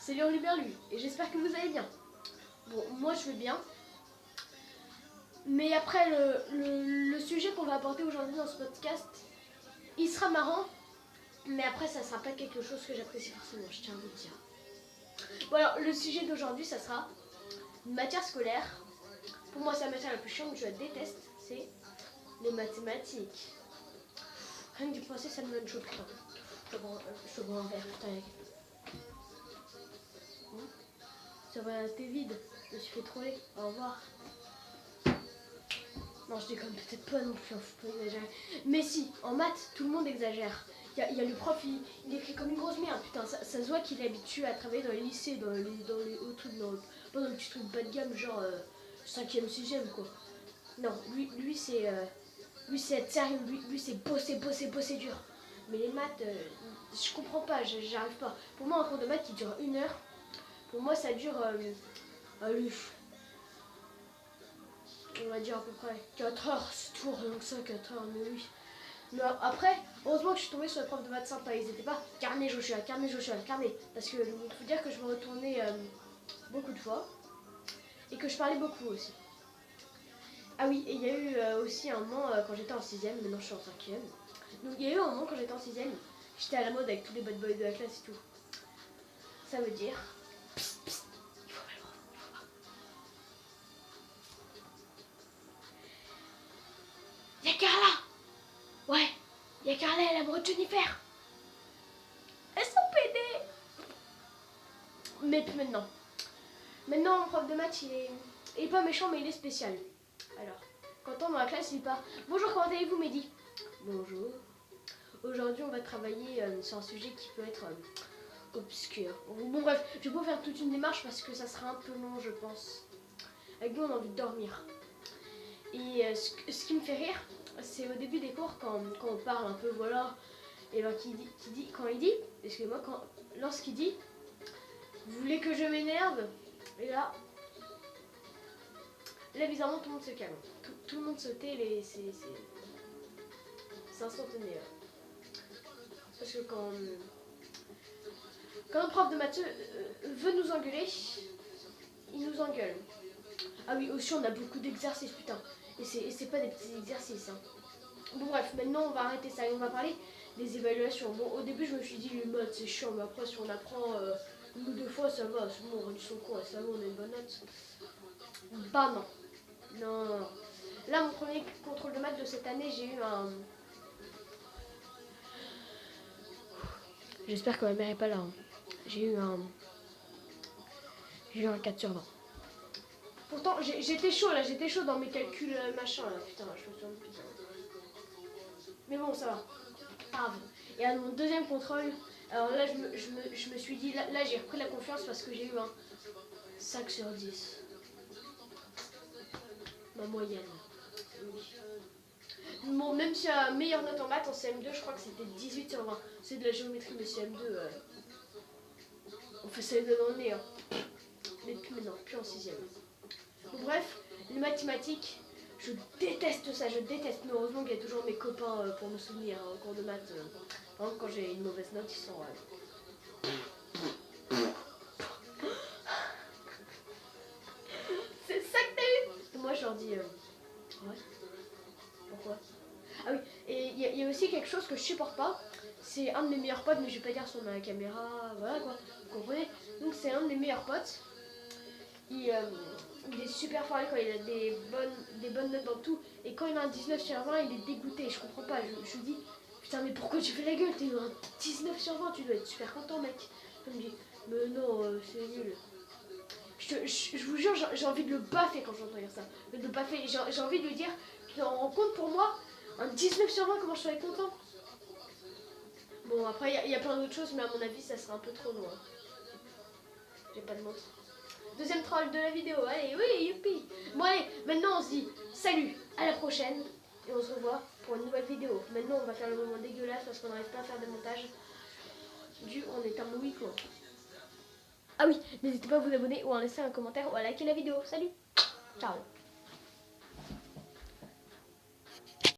c'est Léon Luberlu et j'espère que vous allez bien. Bon, moi je vais bien. Mais après, le sujet qu'on va aborder aujourd'hui dans ce podcast, il sera marrant, mais après ça sera pas quelque chose que j'apprécie forcément, je tiens à vous le dire. Bon alors, le sujet d'aujourd'hui, ça sera une matière scolaire. Pour moi, c'est la matière la plus chiante que je la déteste, c'est les mathématiques. Rien que d'y penser, ça me donne chaud, putain. Je te prends un verre, putain. Ça va, t'es vide. Je me suis fait troller. Au revoir. Non, je déconne peut-être pas non plus, faut pas exagérer. Mais si, en maths, tout le monde exagère. Il y a le prof, il écrit comme une grosse merde. Putain, ça se voit qu'il est habitué à travailler dans les lycées, dans les hauts trucs, pas dans les petits trucs bas de gamme, genre 5ème, 6ème, quoi. Non, lui c'est être sérieux, lui c'est bosser dur. Mais les maths, je comprends pas, j'arrive pas. Pour moi, un cours de maths qui dure 1 heure, pour moi ça dure, allez, on va dire à peu près 4 heures, c'est toujours rien que ça, 4 heures, mais oui. Mais après, heureusement que je suis tombée sur les profs de maths sympas, ils étaient pas carnet Joshua, carnet. Parce que faut dire que je me retournais beaucoup de fois et que je parlais beaucoup aussi. Ah oui, et il y a eu aussi un moment quand j'étais en 6ème, maintenant je suis en 5ème. Donc il y a eu un moment quand j'étais en 6ème, j'étais à la mode avec tous les bad boys de la classe et tout. Ça veut dire... Psst, psst, il faut pas le voir, il faut pas. Y'a Carla! Ouais, y'a Carla, elle est amoureuse de Jennifer! Elles sont pédées! Mais puis maintenant. Maintenant, mon prof de maths, il est pas méchant, mais il est spécial. Alors, quand on est dans la classe, il part. Bonjour, comment allez-vous, Mehdi? Bonjour. Aujourd'hui, on va travailler sur un sujet qui peut être obscur. Bon, bref, je vais pas faire toute une démarche parce que ça sera un peu long, je pense. Avec nous, on a envie de dormir. Et ce qui me fait rire, c'est au début des cours, quand on parle un peu, voilà, et ben quand il dit, excusez-moi, lorsqu'il dit, vous voulez que je m'énerve? Et là, bizarrement, tout le monde se calme. Tout le monde se tait, c'est instantané. Parce que quand un prof de maths veut nous engueuler, il nous engueule. Ah oui, aussi on a beaucoup d'exercices, putain. Et c'est pas des petits exercices. Hein. Bon bref, maintenant on va arrêter ça et on va parler des évaluations. Bon, au début je me suis dit les maths c'est chiant, mais après si on apprend 1 ou 2 fois ça va, c'est bon, on réduit son cours et ça va, on a une bonne note. Bah non. Non. Là mon premier contrôle de maths de cette année, j'ai eu un... J'espère que ma mère est pas là. Hein. J'ai eu un 4 sur 20. Pourtant, j'étais chaud dans mes calculs machin là. Putain, je me souviens de putain. Mais bon, ça va. Grave. Et à mon deuxième contrôle, alors là, je me suis dit, là j'ai repris la confiance parce que j'ai eu un 5 sur 10. Ma moyenne. Oui. Bon, même si a meilleure note en maths, en CM2, je crois que c'était 18 sur 20. C'est de la géométrie, mais CM2, on fait ça les deux dans le nez. Hein. Mais plus maintenant, plus en 6ème. Bon, bref, les mathématiques, je déteste ça, je déteste. Mais heureusement qu'il y a toujours mes copains pour me soutenir en cours de maths. Par exemple, quand j'ai une mauvaise note, ils sont... C'est ça que t'as eu? Moi, je leur dis... Ouais. Pourquoi? Ah oui, et il y a aussi quelque chose que je supporte pas. C'est un de mes meilleurs potes, mais je vais pas dire sur ma caméra, voilà quoi, vous comprenez? Donc c'est un de mes meilleurs potes. Il est super fort à l'école, il a des bonnes notes dans tout. Et quand il a un 19 sur 20, il est dégoûté, je comprends pas. Je lui dis, putain mais pourquoi tu fais la gueule? T'as eu un 19 sur 20, tu dois être super content mec. Il me dit, mais non, c'est nul. Je vous jure, j'ai envie de le baffer quand j'entends dire ça. De le baffer, j'ai envie de lui dire, tu t'en rends compte pour moi? Un 19 sur 20, comment je serais content? Bon, après, il y a plein d'autres choses, mais à mon avis, ça sera un peu trop loin. J'ai pas de montre. Deuxième troll de la vidéo, allez, oui, youpi. Bon, allez, maintenant on se dit salut, à la prochaine, et on se revoit pour une nouvelle vidéo. Maintenant, on va faire le moment dégueulasse parce qu'on n'arrive pas à faire de montage. On est un oui, quoi. Ah oui, n'hésitez pas à vous abonner ou à laisser un commentaire ou à liker la vidéo. Salut, ciao.